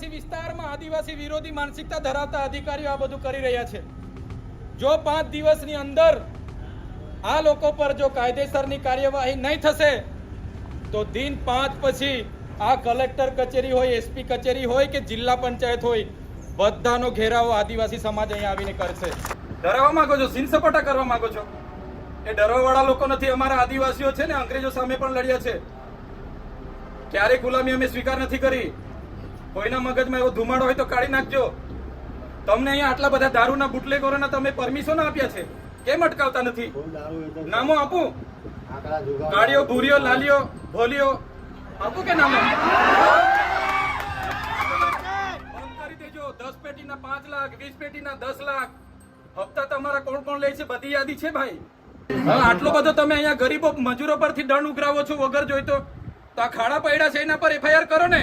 આદિવાસી વિસ્તારમાં આદિવાસી વિરોધી માનસિકતા ધરાવતા અધિકારીઓ આ બધું કરી રહ્યા છે। જો 5 દિવસની અંદર આ લોકો પર જો કાયદેસરની કાર્યવાહી નહીં થશે તો દિન 5 પછી આ કલેક્ટર કચેરી હોય, એસપી કચેરી હોય કે જિલ્લા પંચાયત હોય, બધાનો ઘેરાવો આદિવાસી સમાજ અહીંયા આવીને કરશે। ડરાવવા માંગો છો, સીન સપાટા કરવા માંગો છો, એ ડરવાવાળા લોકો નથી। અમારા આદિવાસીઓ છે ને અંગ્રેજો સામે પણ લડ્યા છે, ક્યારેય ગુલામી અમે સ્વીકાર નથી કરી। કોઈના મગજમાં એવો ધુમાડો હોય તો કાઢી નાખજો। તમને અહીંયા આટલા બધા દારૂના બુટલેગરોના તમે પરમિશન આપ્યા છે, કેમ અટકાવતા નથી? નામો આપું? કાળીઓ, ભૂરીઓ, લાલીઓ, ભોલીઓ આપું કે નામો? બંધ કરી દેજો। 10 પેટીના 5 લાખ, 20 પેટીના 10 લાખ હપ્તા તમારા કોણ કોણ લે છે બધી યાદી છે ભાઈ। આટલો બધો તમે અહીંયા ગરીબો મજૂરો પરથી દંડ ઉઘરાવો છો વગર જોઈતો, તો આ ખાડા પડ્યા છે એના પર FIR કરો ને।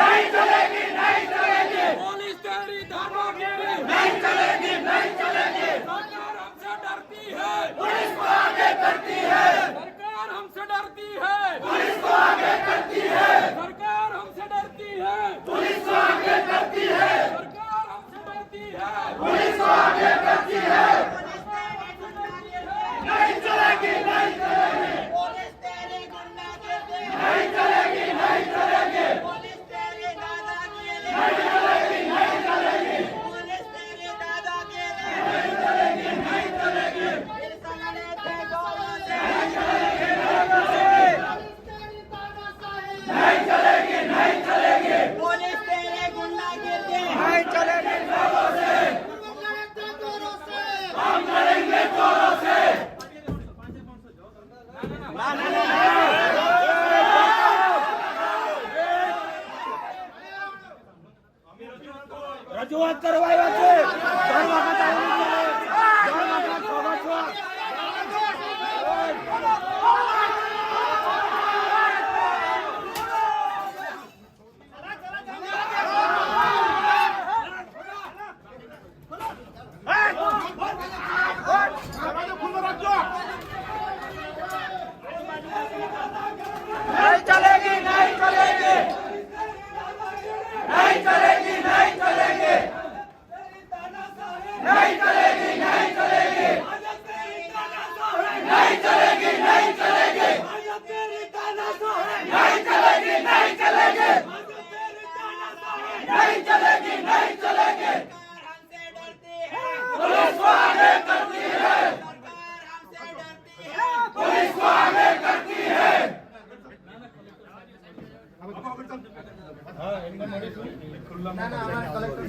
नहीं चलेगी।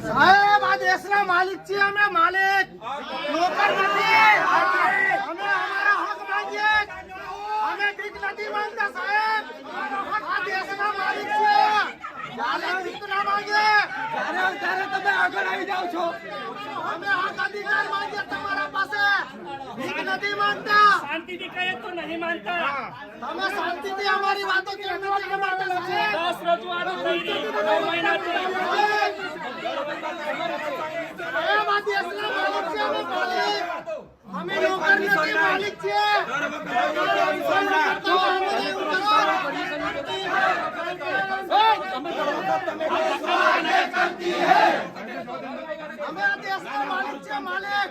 સાહેબ આ દેશના માલિક છીએ અમે, માલિક નોકર નથી. અમે અમારા હક માંગીએ, અમે ભીખ નથી માંગતા સાહેબ. આ દેશના માલિક છીએ, જ્યારે ભીખ ના માંગીએ ત્યારે તમે આગળ આવી જાઓ છો. અમે હક અધિકાર માંગીએ તમારા પાસે, ભીખ નથી માંગતા. શાંતિથી કહે તો નહીં માનતા. તમે શાંતિથી અમારી વાતો કેમ નથી માનતા? 10 રજૂઆતો થઈ રહી, 9 મહિનાથી. સાહેબ આ દેશના માલિક છીએ અમે, માલિક. અમે નોકર નથી, માલિક છીએ. અમે આ દેશના માલિક છીએ, માલિક.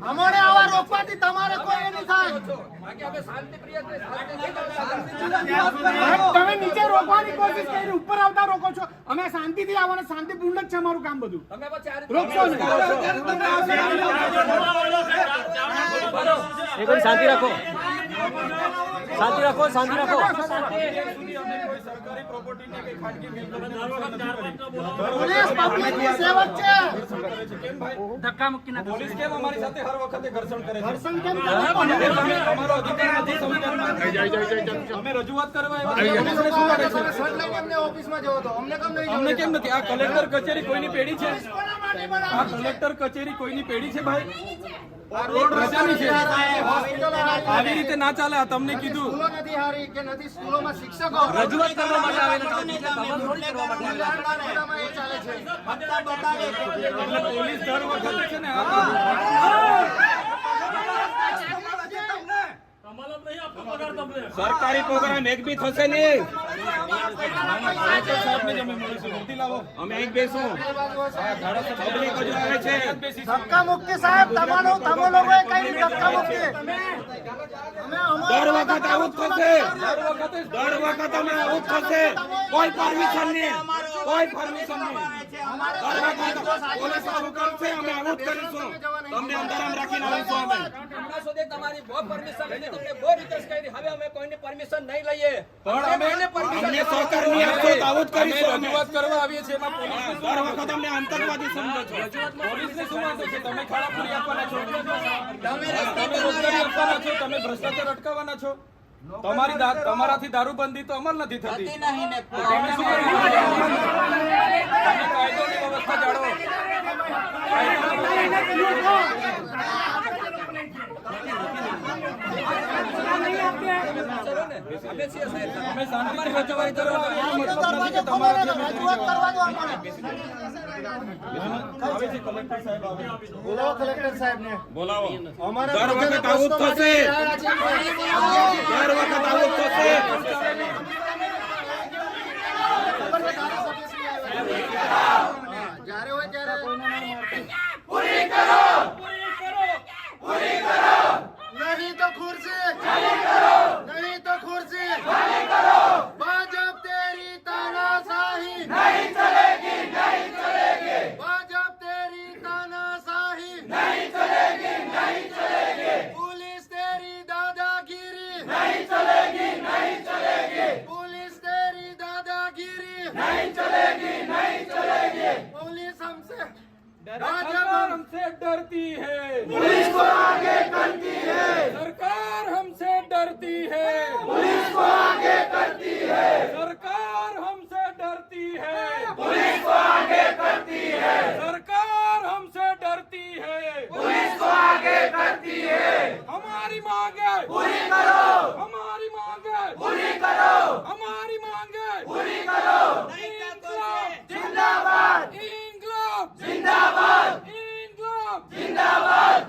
અમને આવા રોકવાથી તમારે કોઈ નહીં થાય. તમે નીચે રોકવાની કોશિશ કરી, ઉપર આવતા રોકો છો. અમે શાંતિથી આવવાનું, શાંતિપૂર્ણ જ છે અમારું કામ બધું. રોકશો ને શાંતિ રાખો, શાંતિ રાખો, શાંતિ રાખો. પોલીસ પબ્લિકની સેવક છે. પોલીસ કેમ અમારી સાથે હર વખતે ઘર્ષણ કરે છે? ઘર્ષણ કેમ કરે? અમારો અધિકાર નથી સંવિધાનમાં. અમે રજૂઆત કરવા આવ્યા છીએ. તમે શર્ટ લઈને એમને ઓફિસમાં જવો તો અમને કેમ નહીં અમને કેમ નથી? આ કલેક્ટર કચેરી કોઈની પેઢી છે? કોના માટે આ બનાવી? કલેક્ટર કચેરી કોઈની પેઢી છે ભાઈ? આ રોડ રજાની છે. હોસ્પિટલો આવી રીતે ના ચાલે. આ તમને કીધું. સ્કૂલો નથી હારી કે નથી સ્કૂલોમાં શિક્ષકો રજૂઆત કરવા માટે આવેલા છો, તમામ થોડી કરવા માટે આવેલા છો. બધામાં એ ચાલે છે. એટલે પોલીસ દર વખતે છે ને આ સરકારી પ્રોગ્રામ એક બી થશે નહીં. સાહેબને જ અમે મળીશું. નોંધી લાવો. અમે અહીં બેસું. પબ્લિક હજુ આવે છે. ધક્કા મુક્તિ સાહેબ તમારો તમે લોકોએ કઈ ધક્કા મુક્તિ દર વખત આવું જ થશે. દર વખત અમે આવું જ થશે. કોઈ પરમિશન નહીં, કોઈ પરમિશન નહીં. દર વખત પોલીસ આવું કરશે, અમે આવું જ કરીશું. તમને અંધારામાં રાખીને આવીશું અમે. હમણાં સુધી તમારી બહુ પરમિશન લીધી, તમને બહુ રિક્વેસ્ટ કરી. હવે અમે કોઈની પરમિશન નહીં લઈએ. પણ અમે અમને સહકાર નહીં આપશો તો આવું જ કરીશું અમે. રજૂઆત કરવા આવીએ છીએ. એમાં પોલીસને શું દર વખત અમને આતંકવાદી સમજો છો. પોલીસને શું વાંધો છે? તમે ખાડાપુરી આપવાના છો, તમે રોજગારી આપવાના છો, તમે ભ્રષ્ટાચાર અટકાવવાના છો. તમારાથી દારૂબંધી તો અમલ નથી થતી. તો તમે શું કરવાના? તમે કાયદોની વ્યવસ્થા જાળવો. અમે શાંતિથી રજૂઆત કરવા આવ્યા. મતલબ નથી કે તમારાથી અમે રજૂઆત કરવા દો અમને. આવે છે કલેક્ટર સાહેબ આવે છે. બોલાવો કલેક્ટર સાહેબને. બોલાવો. અમારા દર વખત આવું જ થશે. દર વખત આવું જ થશે. જ્યારે હોય ત્યારે નહીં તો ખુરશી નહીં તો ખુરશી ભાજપ તેરી તાનાશાહી નહીં ચલેગી, નહીં ચલેગી. ભાજપ તેરી તાનાશાહી નહીં ચલેગી, નહીં ચલેગી. पुलिस तेरी दादागिरी नहीं चलेगी, नहीं चलेगी. पुलिस तेरी दादागिरी नहीं चलेगी, नहीं चलेगी. पुलिस हमसे सरकार हमसे डरती है, पुलिस को आगे करती है. सरकार हमसे डरती है, पुलिस को आगे करती है. सरकार हमसे डरती है, पुलिस को आगे करती है. सरकार हमसे डरती है. पुलिस को आगे करती है. हमारी मांगे पूरी करो, हमारी मांगे पूरी करो, हमारी मांगे पूरी करो. इंकलाब जिंदाबाद, इंकलाब जिंदाबाद, इंकलाब. जिंदाबाद.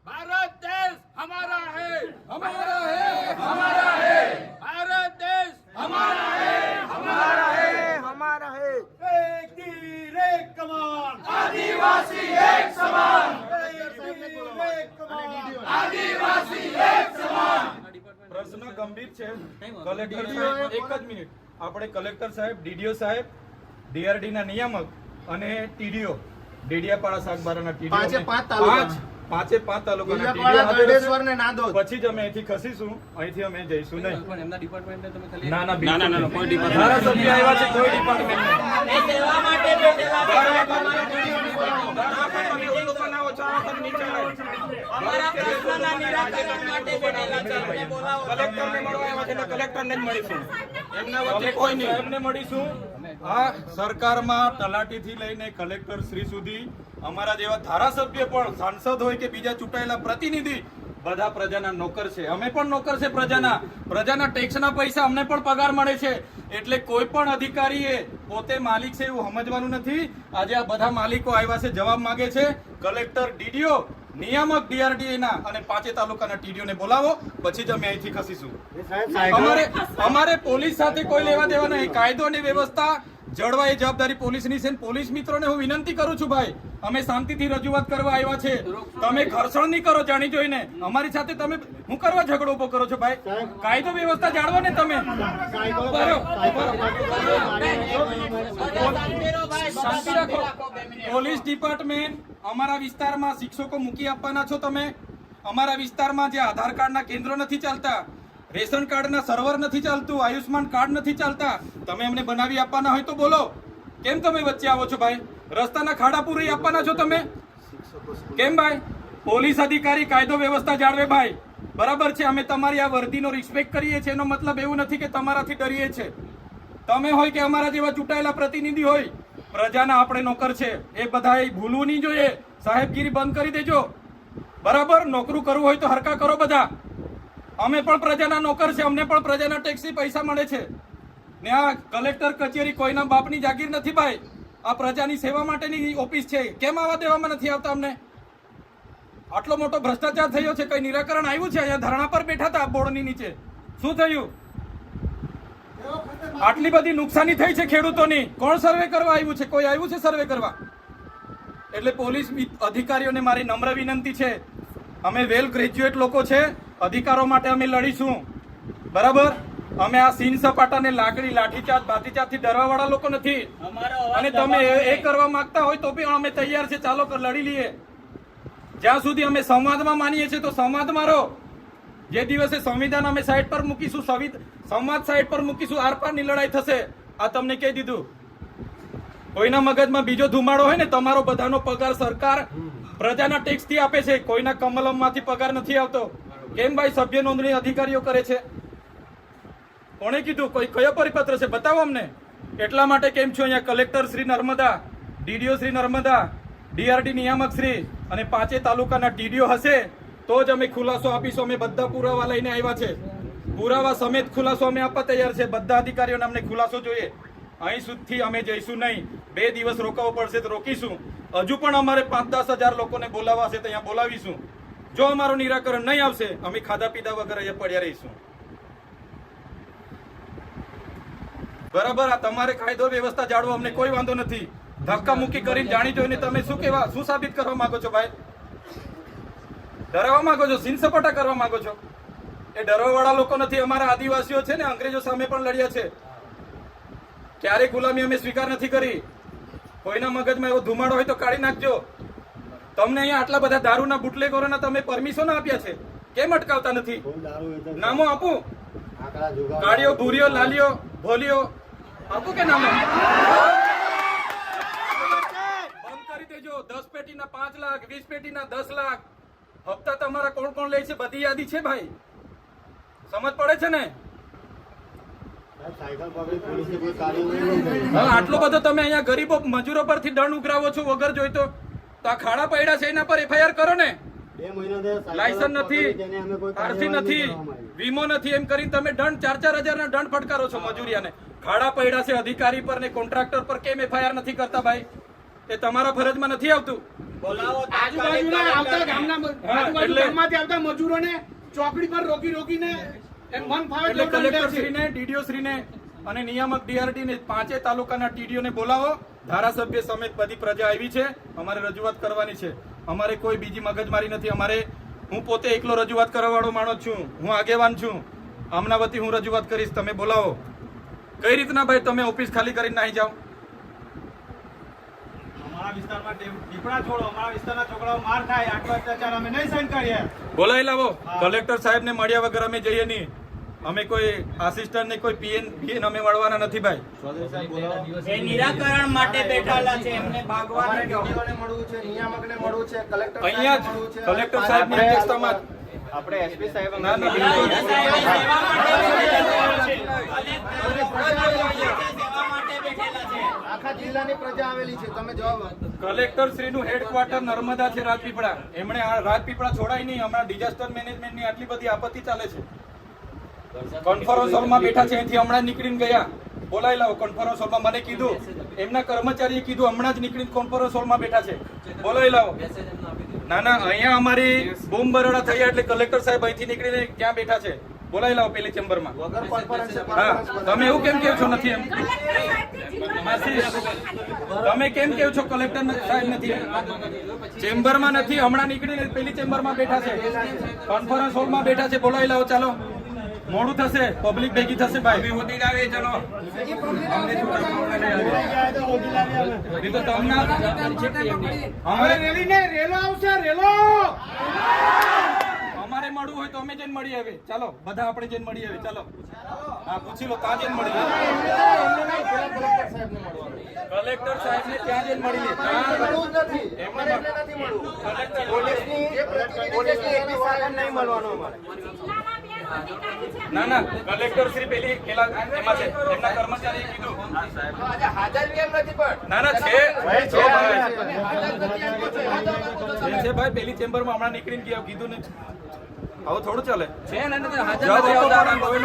भारत देश हमारा है, हमारा है, हमारा है. भारत देश हमारा है, हमारा है, हमारा है. एक तीर एक कमान, आदिवासी एक समान, आदिवासी एक समान. પ્રશ્ન ગંભીર છે. કલેક્ટર સાહેબ એક જ મિનિટ. આપણે કલેક્ટર સાહેબ, ડીડીઓ સાહેબ, ડીઆરડી ના નિયામક અને ટીડીઓ ડેડિયાપાડા શાકબારાના ટીડીઓ પાંચે પાંચ તાલુકા. પાંચે પાંચ તાલુકાના તિલકવાડા, TDO ગળદેશ્વર ને નાદોદ. પછી જ અમે અહીંથી ખસીશું. અહીંથી અમે જઈશું નહીં. પણ એમના ડિપાર્ટમેન્ટને તમે ખાલી ના ના બિલકુલ નહીં. કોઈ ડિપાર્ટમેન્ટ ધારાસભ્ય આવ્યા છે, કોઈ ડિપાર્ટમેન્ટ નહીં. કલેક્ટરને મળવા આવ્યા છે એટલે કલેક્ટરને જ મળીશું. એમના વચ્ચે કોઈ નહીં. એમને મળીશું. આ સરકારમાં તલાટીથી લઈને કલેક્ટર શ્રી સુધી અમારા જેવા ધારાસભ્ય પણ સાંસદ હોય કે બીજા ચૂંટાયેલા પ્રતિનિધિ બધા પ્રજાના નોકર છે. અમે પણ નોકર છે પ્રજાના ટેક્સના પૈસા અમને પણ પગાર મળે છે. એટલે કોઈ પણ અધિકારીએ પોતે માલિક છે એવું સમજવાનું નથી. આજે આ બધા માલિકો આવ્યા છે, જવાબ માંગે છે. કલેક્ટર, ડીડીઓ, નિયામક DRDA ના અને પાંચે તાલુકાના TDO ને બોલાવો, પછી જ અમે અહીંથી ખસીશું. અમારે પોલીસ સાથે કોઈ લેવા દેવા નહીં. કાયદો અને વ્યવસ્થા જળવાય એ જવાબદારી પોલીસની છે. પોલીસ મિત્રોને હું વિનંતી કરું છું, ભાઈ અમે શાંતિથી રજૂઆત કરવા આવ્યા છે. તમે ઘર્ષણ નહીં કરો જાણી જોઈને. અમારી સાથે તમે હું કરવા ઝઘડો ઉભો કરો છો? ભાઈ કાયદો વ્યવસ્થા જાળવો ને તમે. શાંતિ રાખો. પોલીસ ડિપાર્ટમેન્ટ અમારા વિસ્તારમાં શિક્ષકો મૂકી આપવાના છો તમે. અમારા વિસ્તારમાં જે આધાર કાર્ડના કેન્દ્રો નથી ચાલતા, રેશન કાર્ડના સર્વર નથી ચાલતું, આયુષ્માન કાર્ડ નથી ચાલતા, તમે અમને બનાવી આપવાના હોય તો બોલો. કેમ તમે વચ્ચે આવો છો ભાઈ? રસ્તાના ખાડા પૂરી આપવાના છો તમે? કેમ ભાઈ? પોલીસ અધિકારી કાયદો વ્યવસ્થા જાળવે ભાઈ. બરાબર છે, અમે તમારી આ વર્દીનો રિસ્પેક્ટ કરીએ છીએ. એનો મતલબ એવું નથી કે તમારાથી ડરીએ છે. તમે હોય કે અમારા જેવા ચૂંટાયેલા પ્રતિનિધિ હોય, પ્રજાના આપણે નોકર છે. એ બધાએ ભૂલવું નહીં જોઈએ. સાહેબગીરી બંધ કરી દેજો. બરાબર, નોકરું કરવું હોય તો હરકા કરો બધા. અમે પણ પ્રજાના નોકર છે. અમને પણ પ્રજાના ટેક્સથી પૈસા મળે છે. ને આ કલેક્ટર કચેરી કોઈના બાપની જાગીર નથી ભાઈ. આ પ્રજાની સેવા માટેની ઓફિસ છે. કેમ આવા દેવામાં નથી આવતા અમને? આટલો મોટો ભ્રષ્ટાચાર થયો છે, કઈ નિરાકરણ આવ્યું છે? અહીંયા ધરણા પર બેઠા હતા બોર્ડની નીચે. શું થયું? આટલી બધી નુકસાની થઈ છે ખેડૂતોની. કોણ સર્વે કરવા આવ્યું છે? કોઈ આવ્યું છે સર્વે કરવા? એટલે પોલીસ અધિકારીઓને મારી નમ્ર વિનંતી છે, અમે વેલ ગ્રેજ્યુએટ લોકો છે. અધિકારો માટે અમે લડીશું. બરાબર, અમે આ સીન સપાટાને લાકડી, લાઠીચાર્જ, બાતીચાર્જથી ડરવા વાળા લોકો નથી. અને તમે એ કરવા માંગતા હોય તો પણ અમે તૈયાર છે. ચાલો લડી લઈએ. જ્યાં સુધી અમે સંવાદમાં માનીએ છીએ તો સંવાદમાં રહો. જે દિવસે સંવિધાન અમે સાઈડ પર મૂકીશું, સંવાદ સાઈડ પર મૂકીશું, આરપારની લડાઈ થશે. આ તમને કહી દીધું. કોઈના મગજમાં બીજો ધુમાડો હોય ને, તમારો બધાનો પગાર સરકાર પ્રજાના ટેક્સ થી આપે છે. કોઈના કમલમમાંથી પગાર નથી આવતો. કેમ ભાઈ સભ્ય નોંધણી અધિકારીઓ કરે છે? કોણે કીધું? કોઈ કયો પરિપત્ર છે? બતાવો અમને. એટલા માટે કેમ છો અહીંયા collector Shri Narmada, DDO Shri Narmada, DRD નિયામક શ્રી અને પાંચે તાલુકાના TDO હશે તો જ અમે ખુલાસો આપીશું. અમે બધા પુરાવા લઈને આવ્યા છે. પુરાવા સમેત ખુલાસો અમે આપવા તૈયાર છે. બધા અધિકારીઓને અમને ખુલાસો જોઈએ. અહીં સુધી અમે જઈશું નહીં. 2 દિવસ રોકાવો પડશે તો રોકીશું. હજુ પણ અમારે 5-10 હજાર લોકોને બોલાવવા છે તો અહીંયા બોલાવીશું. જો અમારું નિરાકરણ નહીં આવશે, અમે ખાધા પીધા વગર અહીંયા પડ્યા રહીશું. બરાબર, આ તમારે કાયદો વ્યવસ્થા જાળવો, અમને કોઈ વાંધો નથી. ધક્કા મુક્કી કરીને જાણી જોઈને તમે શું સાબિત કરવા માંગો છો ભાઈ? ડરાવવા માંગો છો? સીન સપાટા કરવા માંગો છો? એ ડરવા વાળા લોકો નથી. અમારા આદિવાસીઓ છે ને, અંગ્રેજો સામે પણ લડ્યા છે. ક્યારે ગુલામી અમે સ્વીકાર નથી કરી. કોઈના મગજમાં એવો ધુમાડો હોય તો કાઢી નાખજો. તમને અહીંયા આટલા બધા દારૂના બુટલેગરોના તમે પરમિશન આપ્યા છે, કેમ અટકાવતા નથી? નામો આપું? કાળીઓ, ભૂરીઓ, લાલીઓ, ભોલીઓ આપું કે નામો? બંધ કરી દેજો. 10 પેટીના 5 લાખ, 20 પેટીના 10 લાખ. હપ્તા તમારા કોણ કોણ લે છે બધી યાદી છે ભાઈ. સમજ પડે છે ને? આટલો બધો તમે અહીંયા ગરીબો મજૂરો પરથી દંડ ઉઘરાવો છો વગર જોઈતો. તો આ ખાડા પડ્યા છે એના પર FIR કરો ને. લાયસન્સ નથી, આરસી નથી, વીમો નથી, એમ કરીને તમે દંડ 4-4 હજારના દંડ ફટકારો છો મજૂરિયાને. ખાડા પડ્યા છે અધિકારી પર ને કોન્ટ્રાક્ટર પર, કેમ FIR નથી કરતા ભાઈ? એ તમારા ફરજમાં નથી આવતું. આજુબાજુના આવતા ગામમાંથી આવતા મજૂરોને ચોકડી પર રોકીને મન ફાવે એટલે કલેક્ટર શ્રીને, DDO શ્રીને અને નિયામક DRD ને પાંચે તાલુકાના TDO ને બોલાવો. ધારાસભ્ય સમેત બધી પ્રજા આવી છે. અમારે રજૂઆત કરવાની છે. અમારે કોઈ બીજી મગજમારી નથી. હું પોતે એકલો રજૂઆત કરવા વાળો માણસ છું. હું આગેવાન છું. આમના વતી હું રજૂઆત કરીશ. તમે બોલાવો. કઈ રીતના ભાઈ તમે ઓફિસ ખાલી કરીને નાહી જાઓ? વિસ્તારમાં દીપડા છોડો, અમારા વિસ્તારના છોકરાઓ માર ખાય, આટલો અત્યાચાર અમે નહીં સહન કરીએ. બોલાવી લાવો. કલેક્ટર સાહેબને મળ્યા વગર અમે જઈએ નહીં. અમે કોઈ આસિસ્ટન્ટ ને કોઈ પીએન અમે મળવાના નથી ભાઈ. એ નિરાકરણ માટે બેઠેલા છે, એમને ભાગવાની મળવું છે, નિયામકને મળવું છે, કલેક્ટર અહીંયા જ કલેક્ટર સાહેબની અધ્યક્ષતામાં આપણે એસપી સાહેબ ના, ના, બિલકુલ. આખા જિલ્લાની પ્રજા આવેલી છે, તમે જવાબ કલેક્ટર શ્રીનું હેડક્વાર્ટર નર્મદા છે, રાજપીપળા. એમણે આ રાજપીપળા છોડાય નહીં. હમણાં ડિઝાસ્ટર મેનેજમેન્ટની આટલી બધી આપત્તિ ચાલે છે. કોન્ફરન્સ હોલમાં બેઠા છે, અહીંથી હમણાં નીકળીને ગયા. બોલાવી લાવો કોન્ફરન્સ હોલમાં. મને કીધું, એમના કર્મચારીએ કીધું હમણાં જ નીકળીને કોન્ફરન્સ હોલમાં બેઠા છે. બોલાવી લાવો. ના ના, અહીંયા અમારી બૂમ બરાડા થયા એટલે કલેક્ટર સાહેબ અહીંથી નીકળીને ક્યાં બેઠા છે? બોલાવી લાવો પેલી ચેમ્બરમાં. વગર કોન્ફરન્સ હા, તમે એવું કેમ કહો છો નથી એમ? તમે કેમ કહો છો કલેક્ટર સાહેબ નથી? ચેમ્બરમાં નથી, હમણાં નીકળીને પેલી ચેમ્બરમાં બેઠા છે, કોન્ફરન્સ હોલમાં બેઠા છે. બોલાવી લાવો. ચાલો, મોડું થશે, પબ્લિક ભેગી થશે ભાઈ. હોતી આવે ચલો. હવે રેલી ને રેલો આવશે, રેલો. અમારે મળવું હોય તો અમે જઈને મળી આવે. ચાલો, બધા આપણે જઈને મળી આવે. ચાલો, હા, પૂછી લો ત્યાં જઈને મળી આવે. કલેક્ટર સાહેબ ને ત્યાં જઈને મળી લે. મળવું જ નથી, અમારે એટલે નથી મળવું. પોલીસની જે પ્રતિનિધિ છે એની સાથે નહીં મળવાનું અમારે. ના ના, કલેક્ટર શ્રી પેલા એમાં છે, એમના કર્મચારીએ કીધું. હાજર કેમ નથી પણ? ના ના, છે ભાઈ, પેલી ચેમ્બરમાં હમણાં નીકળીને ગયા, કીધું ને. આવું થોડું ચાલે છે ને.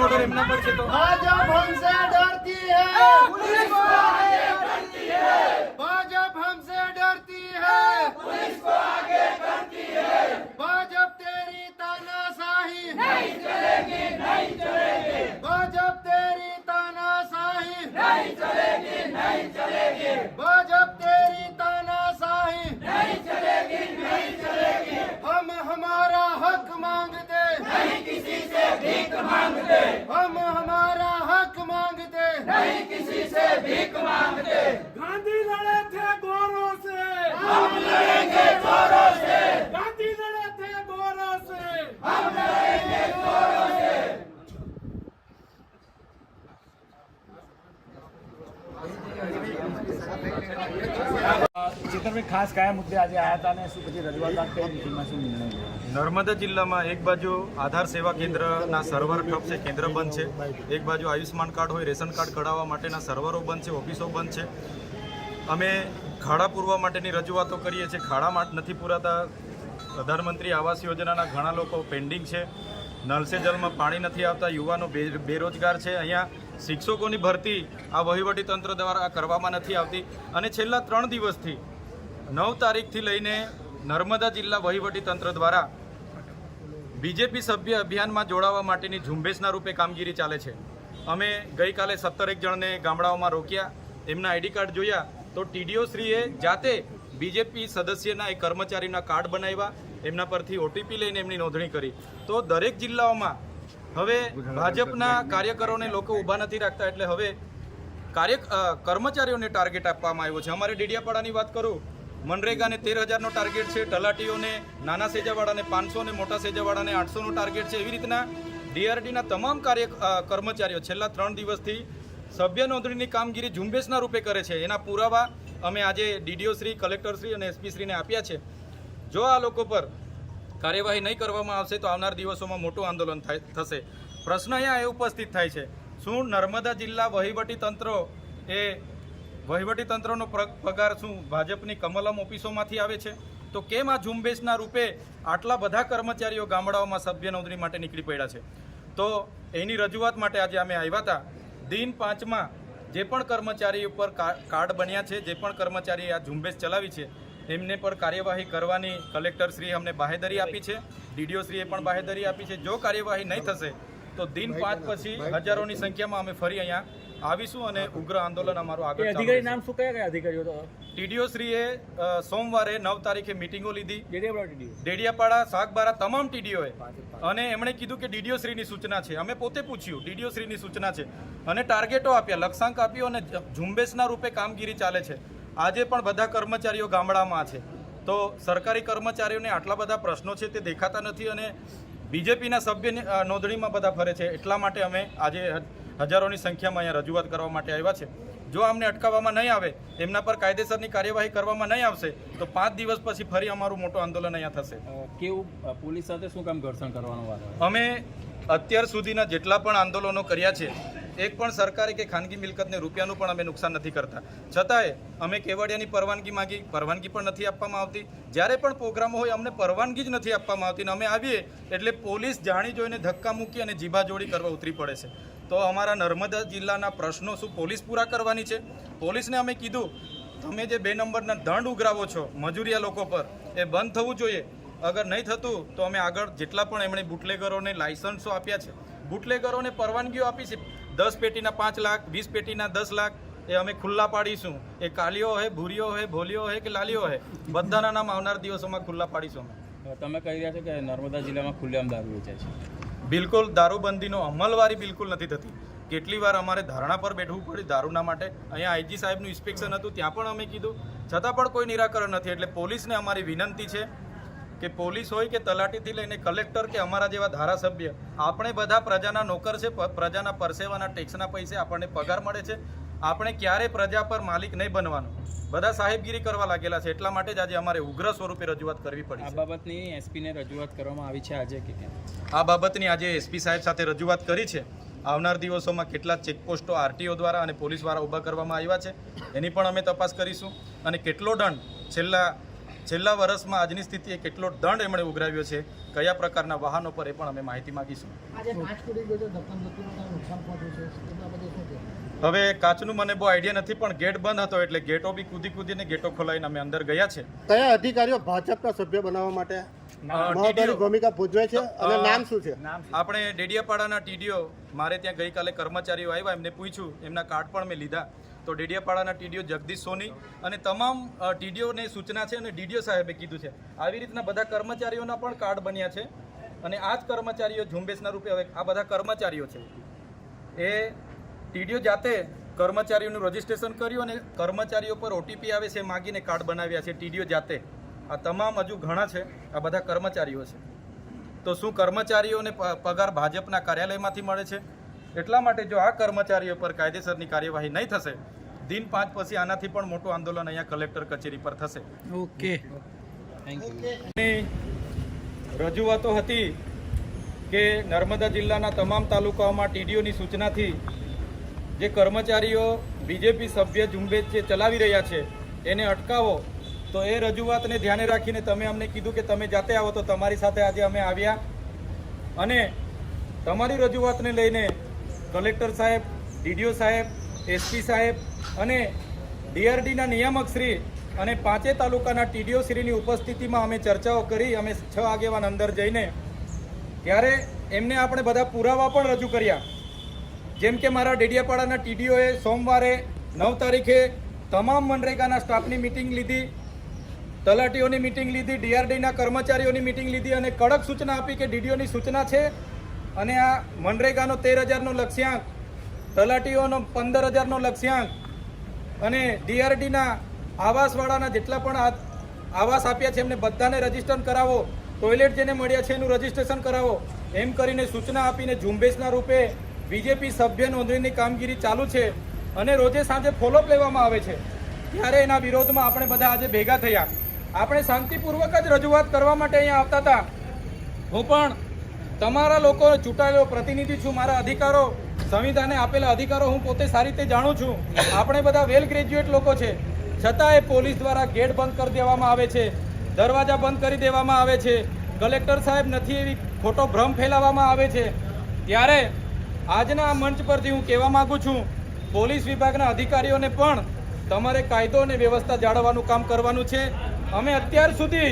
ઓર્ડર એમના પર છે તો भाजप हमसे डरती है, पुलिस को आगे करती है. भाजप हमसे डरती है, पुलिस को आगे करती है. भाजप तेरी तानाशाही नहीं चलेगी, नहीं चलेगी. भाजप तेरी तानाशाही नहीं चलेगी, नहीं चलेगी. भाजप तेरी तानाशाही नहीं चलेगी, नहीं चलेगी. हम हमारा हक मांगते नहीं, किसी से भीख मांगते. हम हमारा हक मांगते नहीं, किसी से भीख मांगते. गांधी लड़े थे गोरों से, हम लड़ेंगे जोरों से. गांधी लड़े थे गोरों से. हम लड़ेंगे जोरों से. ચેતનભાઈ ખાસ કયા મુદ્દે આજે આવ્યા હતા અને શું પછી રજૂઆત કઈ મિટિંગમાં શું નિર્ણય લીધો? નર્મદા જિલ્લામાં એક બાજુ આધાર સેવા કેન્દ્રના સર્વર ઠપ છે, કેન્દ્ર બંધ છે. એક બાજુ આયુષ્માન કાર્ડ હોય, રેશન કાર્ડ કઢાવવા માટેના સર્વરો બંધ છે, ઓફિસો બંધ છે. અમે ખાડા પૂરવા માટેની રજૂઆતો કરીએ છીએ, ખાડા નથી પૂરાતા. પ્રધાનમંત્રી આવાસ યોજનાના ઘણા લોકો પેન્ડિંગ છે. નલ સે જલમાં પાણી નથી આવતા. યુવાનો બેરોજગાર છે. અહીંયા શિક્ષકોની ભરતી આ વહીવટી તંત્ર દ્વારા કરવામાં નથી આવતી. અને છેલ્લા 3 દિવસથી 9 તારીખથી લઈને નર્મદા જિલ્લા વહીવટી તંત્ર દ્વારા બીજેપી સભ્ય અભિયાનમાં જોડાવા માટેની ઝુંબેશના રૂપે કામગીરી ચાલે છે. અમે ગઈકાલે 17 જણને ગામડાઓમાં રોક્યા, એમના આઈડી કાર્ડ જોયા તો ટીડીઓ શ્રીએ જાતે બીજેપી સદસ્યના એક કર્મચારીના કાર્ડ બનાવ્યા, એમના પરથી ઓટીપી લઈને એમની નોંધણી કરી. તો દરેક જિલ્લાઓમાં હવે ભાજપના કાર્યકરોને લોકો ઊભા નથી રાખતા, એટલે હવે કર્મચારીઓને ટાર્ગેટ આપવામાં આવ્યો છે. અમારે ડેડિયાપાડાની વાત કરું, મનરેગાને 13,000નો ટાર્ગેટ છે, તલાટીઓને નાના સેજાવાળાને 500 ને મોટા સેજાવાળાને 800નો ટાર્ગેટ છે. એવી રીતના ડીઆરડીના તમામ કર્મચારીઓ છેલ્લા 3 દિવસથી સભ્ય નોંધણીની કામગીરી ઝુંબેશના રૂપે કરે છે. એના પુરાવા અમે આજે ડીડીઓ શ્રી, કલેક્ટર શ્રી અને એસપી શ્રીને આપ્યા છે. જો આ લોકો પર કાર્યવાહી નહીં કરવામાં આવશે તો આવનાર દિવસોમાં મોટું આંદોલન થશે. પ્રશ્ન અહીંયા એ ઉપસ્થિત થાય છે, શું નર્મદા જિલ્લા વહીવટી તંત્રનો પગાર શું ભાજપની કમલમ ઓફિસોમાંથી આવે છે? તો કેમ આ ઝુંબેશના રૂપે આટલા બધા કર્મચારીઓ ગામડાઓમાં સભ્ય નોંધણી માટે નીકળી પડ્યા છે? તો એની રજૂઆત માટે આજે અમે આવ્યા હતા. દિન 5માં જે પણ કર્મચારી ઉપર કાર્ડ બન્યા છે, જે પણ કર્મચારી આ ઝુંબેશ ચલાવી છે, એમને પર કાર્યવાહી કરવાની કલેક્ટર શ્રી અમને બાહેધરી આપી છે, ડીડીઓ શ્રીએ પણ બાહેધરી આપી છે. જો કાર્યવાહી નહીં થશે તો દિન 5 પછી હજારોની સંખ્યામાં અમે ફરી અહીંયા આવીશું અને ઉગ્ર આંદોલન અમારું આગળ. અધિકારી નામ શું કયા અધિકારીઓ? ટીડીઓ શ્રીએ સોમવારે 9 તારીખે મિટિંગો લીધી, ડેડિયાપાડા, સાગબારા, તમામ ટીડીઓએ, અને એમણે કીધું કે ડીડીઓ શ્રીની સૂચના છે. અમે પોતે પૂછ્યું, ડીડીઓ શ્રીની સૂચના છે, અને ટાર્ગેટો આપ્યા, લક્ષ્યાંક આપ્યો, અને ઝુંબેશના રૂપે કામગીરી ચાલે છે. આજે પણ બધા કર્મચારીઓ ગામડામાં છે, તો સરકારી કર્મચારીઓને આટલા બધા પ્રશ્નો છે તે દેખાતા નથી અને બીજેપીના સભ્યની નોંધણીમાં બધા ફરે છે. એટલા માટે અમે આજે હજારોની સંખ્યામાં અહીંયા રજૂઆત કરવા માટે આવ્યા છે. જો અમને અટકાવવામાં નહીં આવે, એમના પર કાયદેસરની કાર્યવાહી કરવામાં નહીં આવશે તો 5 દિવસ પછી ફરી અમારું મોટું આંદોલન અહીંયા થશે. કેવું પોલીસ સાથે શું કામ ઘર્ષણ કરવાનું વારો? અમે અત્યાર સુધીના જેટલા પણ આંદોલનો કર્યા છે, એક પણ સરકારી કે ખાનગી મિલકતને રૂપિયાનું પણ અમે નુકસાન નથી કરતા. છતાંય અમે કેવડિયાની પરવાનગી માંગી, પરવાનગી પણ નથી આપવામાં આવતી. જ્યારે પણ પ્રોગ્રામો હોય અમને પરવાનગી જ નથી આપવામાં આવતી ને અમે આવીએ એટલે પોલીસ જાણી જોઈને ધક્કા મૂકી અને જીભાજોડી કરવા ઉતરી પડે છે. તો અમારા નર્મદા જિલ્લાના પ્રશ્નો શું પોલીસ પૂરા કરવાની છે? પોલીસને અમે કીધું, તમે જે 2 નંબરના દંડ ઉઘરાવો છો મજૂરિયા લોકો પર, એ બંધ થવું જોઈએ. અગર નહીં થતું તો અમે આગળ જેટલા પણ એમણે બુટલેગરોને લાયસન્સો આપ્યા છે, બુટલેગરોને પરવાનગીઓ આપી છે, 10 પેટીના 5 લાખ, 20 પેટીના 10 લાખ એ અમે ખુલ્લા પાડીશું. એ કાલીઓ હોય, ભૂરીઓ હોય, ભોલીઓ હોય કે લાલીઓ હોય, બધાના નામ આવનાર દિવસોમાં ખુલ્લા પાડીશું અમે. તમે કહી રહ્યા છો કે નર્મદા જિલ્લામાં ખુલ્લેઆમ દારૂ વેચાય છે. બિલકુલ દારૂબંધીનો અમલવારી બિલકુલ નથી થતી. કેટલી વાર અમારે ધારણા પર બેઠવું પડ્યું દારૂના માટે. અહીંયા આઈજી સાહેબનું ઇન્સ્પેક્શન હતું, ત્યાં પણ અમે કીધું, છતાં પણ કોઈ નિરાકરણ નથી. એટલે પોલીસને અમારી વિનંતી છે કે પોલીસ હોય કે તલાટીથી લઈને કલેક્ટર કે અમારા જેવા ધારાસભ્ય, આપણે બધા પ્રજાના નોકર છે, પ્રજાના પરસેવાના ટેક્સના પૈસે આપણને પગાર મળે છે. આપણે ક્યારે પ્રજા પર માલિક નહીં બનવાનું. બધા સાહેબગીરી કરવા લાગેલા છે. એટલા માટે જ આજે અમારે ઉગ્ર સ્વરૂપે રજૂઆત કરવી પડી. આ બાબતની એસપીને રજૂઆત કરવામાં આવી છે આજે કે કેમ? આ બાબતની આજે એસપી સાહેબ સાથે રજૂઆત કરી છે. આવનાર દિવસોમાં કેટલા ચેકપોસ્ટો આરટીઓ દ્વારા અને પોલીસ દ્વારા ઊભા કરવામાં આવ્યા છે એની પણ અમે તપાસ કરીશું. અને કેટલો દંડ છેલ્લા વર્ષમાં આજની સ્થિતિએ કેટલો દંડ એમણે ઉઘરાવ્યો છે, કયા પ્રકારના વાહનો પર, એ પણ અમે માહિતી માગીશું. હવે કાચનું મને બહુ આઈડિયા નથી, પણ ગેટ બંધ હતો એટલે ગેટો બી કૂદીને ગેટો ખોલાવીને અમે અંદર ગયા છે. કયા અધિકારીઓ ભાજપના સભ્ય બનાવવા માટે મહત્વની ભૂમિકા ભજવે છે અને નામ શું છે? આપણે ડેડિયાપાડાના ટીડીઓ, મારે ત્યાં ગઈકાલે કર્મચારીઓ આવ્યા, એમને પૂછ્યું, એમના કાર્ડ પણ મેં લીધા. તો ડેડિયાપાડાના ટીડીઓ જગદીશ સોની અને તમામ ટીડીઓને સૂચના છે અને ડીડીઓ સાહેબે કીધું છે. આવી રીતના બધા કર્મચારીઓના પણ કાર્ડ બન્યા છે અને આ જ કર્મચારીઓ ઝુંબેશના રૂપે હવે આ બધા કર્મચારીઓ છે એ ટીડીઓ જાતે કર્મચારીઓનું રજીસ્ટ્રેશન કર્યું અને કર્મચારીઓ પર ઓટીપી આવે છે માગીને કાર્ડ બનાવ્યા છે ટીડીઓ જાતે. આ તમામ હજુ ઘણા છે, આ બધા કર્મચારીઓ છે. તો શું કર્મચારીઓને પગાર ભાજપના કાર્યાલયમાંથી મળે છે? એટલા માટે જો આ કર્મચારીઓ પર કાયદેસરની કાર્યવાહી નહીં થશે, દિન 5 પછી આનાથી પણ મોટું આંદોલન અહીંયા કલેક્ટર કચેરી પર થશે. Okay, thank you. રજૂઆતો હતી કે નર્મદા જિલ્લાના તમામ તાલુકાઓમાં ટીડીઓની સૂચનાથી જે કર્મચારીઓ બીજેપી સભ્ય ઝુંબેશ જે ચલાવી રહ્યા છે એને અટકાવો. તો એ રજૂઆતને ધ્યાને રાખીને તમે અમને કીધું કે તમે જાતે આવો, તો તમારી સાથે આજે અમે આવ્યા અને તમારી રજૂઆતને લઈને કલેક્ટર સાહેબ, ડીડીઓ સાહેબ, એસપી સાહેબ અને ડીઆરડીના નિયામક શ્રી અને 5 તાલુકાના ટીડીઓ શ્રીની ઉપસ્થિતિમાં અમે ચર્ચાઓ કરી. અમે 6 આગેવાન અંદર જઈને ત્યારે એમને આપણે બધા પુરાવા પણ રજૂ કર્યા. જેમ કે મારા ડેડિયાપાડાના ટીડીઓએ સોમવારે 9 તારીખે તમામ મનરેગાના સ્ટાફની મિટિંગ લીધી, તલાટીઓની મિટિંગ લીધી, ડીઆરડીના કર્મચારીઓની મિટિંગ લીધી અને કડક સૂચના આપી કે ડીડીઓની સૂચના છે અને આ મનરેગાનો 13,000નો લક્ષ્યાંક, તલાટીઓનો 15,000નો લક્ષ્યાંક અને ડીઆરડીના આવાસવાળાના જેટલા પણ આવાસ આપ્યા છે એમને બધાને રજીસ્ટર કરાવો, ટોયલેટ જેને મળ્યા છે એનું રજીસ્ટ્રેશન કરાવો, એમ કરીને સૂચના આપીને ઝુંબેશના રૂપે બીજેપી સભ્ય નોંધણીની કામગીરી ચાલુ છે અને રોજે સાંજે ફોલોઅપ લેવામાં આવે છે. ત્યારે એના વિરોધમાં આપણે બધા આજે ભેગા થયા. આપણે શાંતિપૂર્વક જ રજૂઆત કરવા માટે અહીંયા આવતા હતા. હું પણ તમારા લોકો ચૂંટાયેલો પ્રતિનિધિ છું. મારા અધિકારો, સંવિધાને આપેલા અધિકારો હું પોતે સારી રીતે જાણું છું. આપણે બધા વેલ ગ્રેજ્યુએટ લોકો છે, છતાંય પોલીસ દ્વારા ગેટ બંધ કરી દેવામાં આવે છે, દરવાજા બંધ કરી દેવામાં આવે છે, કલેક્ટર સાહેબ નથી એવી ખોટો ભ્રમ ફેલાવવામાં આવે છે. ત્યારે આજના મંચ પરથી હું કહેવા માગું છું, પોલીસ વિભાગના અધિકારીઓને પણ તમારે કાયદો અને વ્યવસ્થા જાળવવાનું કામ કરવાનું છે. અમે અત્યાર સુધી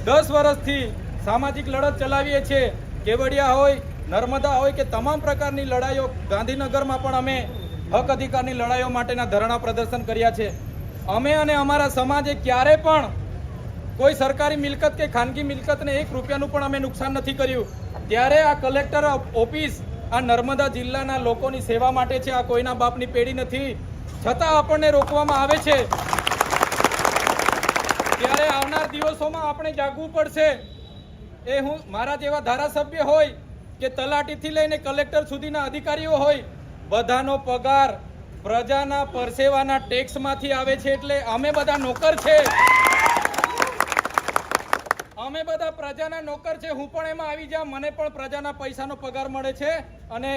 10 વર્ષથી સામાજિક લડત ચલાવીએ છીએ. કેવડિયા હોય, નર્મદા હોય કે તમામ પ્રકારની લડાઈઓ, ગાંધીનગરમાં પણ અમે હક અધિકારની લડાઈઓ માટેના ધરણા પ્રદર્શન કર્યા છે. અમે અને અમારા સમાજે ક્યારે પણ કોઈ સરકારી મિલકત કે ખાનગી મિલકતને 1 રૂપિયાનું પણ અમે નુકસાન નથી કર્યું. ત્યારે આ કલેક્ટર ઓફિસ આ નર્મદા જિલ્લાના લોકોની સેવા માટે છે. આ કોઈના બાપની પેઢી નથી. છતાં આપણને રોકવામાં આવે છે. દિવસોમાં આપણે જાગવું પડશે. એ હું મારા જેવા ધારાસભ્ય હોય કે તલાટીથી લઈને કલેક્ટર સુધીના અધિકારીઓ હોય, બધાનો પગાર પ્રજાના પરસેવાના ટેક્સમાંથી આવે છે. એટલે અમે બધા નોકર છે, અમે બધા પ્રજાના નોકર છે. હું પણ એમાં આવી જાઉં, મને પણ પ્રજાના પૈસાનો પગાર મળે છે. અને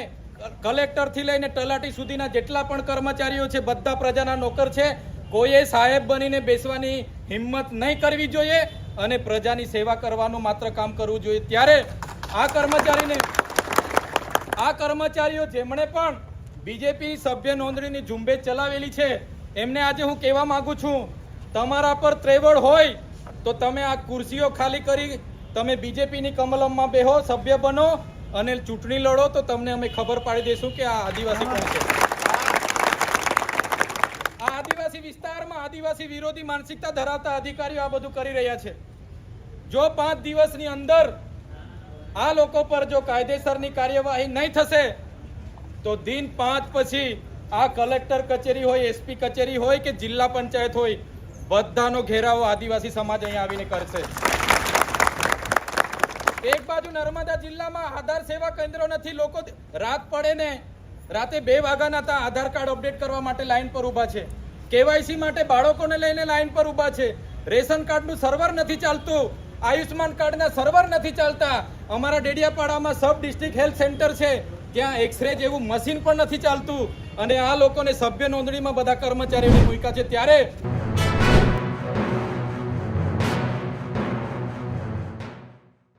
કલેક્ટરથી લઈને તલાટી સુધીના જેટલા પણ કર્મચારીઓ છે બધા પ્રજાના નોકર છે. કોઈએ સાહેબ બનીને બેસવાની હિંમત નહીં કરવી જોઈએ અને પ્રજાની સેવા કરવાનું માત્ર કામ કરવું જોઈએ. ત્યારે આ કર્મચારીઓ જેમણે પણ બીજેપી સભ્ય નોંધણીની ઝુંબેશ ચલાવેલી છે એમને આજે હું કહેવા માંગુ છું, તમારા પર ત્રેવડ હોય તો તમે આ ખુરશીઓ ખાલી કરી તમે બીજેપીની કમલમમાં બેહો, સભ્ય બનો અને ચૂંટણી લડો, તો તમને અમે ખબર પાડી દઈશું કે આ આદિવાસી કોણ છે. આ આદિવાસી વિસ્તારમાં આદિવાસી વિરોધી માનસિકતા ધરાવતા અધિકારીઓ આ બધું કરી રહ્યા છે. જો 5 દિવસની અંદર આ લોકો પર જો કાયદેસરની કાર્યવાહી નહીં થશે તો દિન 5 પછી આ કલેક્ટર કચેરી હોય, એસપી કચેરી હોય કે જિલ્લા પંચાયત હોય, બધાનો ઘેરાવો આદિવાસી સમાજ અહીંયા આવીને કરશે. એક બાજુ નર્મદા જિલ્લામાં આધાર સેવા કેન્દ્રો નથી. લોકો રાત પડે ને રાતે 2 વાગ્યાના હતા આધાર કાર્ડ અપડેટ કરવા માટે લાઈન પર ઊભા છે. કેવાયસી માટે બાળકોને લઈને લાઈન પર ઊભા છે. રેશન કાર્ડનું સર્વર નથી ચાલતું, આયુષ્માન કાર્ડના સર્વર નથી ચાલતા. અમારા ડેડિયાપાડામાં સબ ડિસ્ટ્રિક્ટ હેલ્થ સેન્ટર છે, ત્યાં એક્સરે જેવું મશીન પણ નથી ચાલતું અને આ લોકોને સભ્ય નોંધણીમાં બધા કર્મચારીઓને મૂક્યા છે. ત્યારે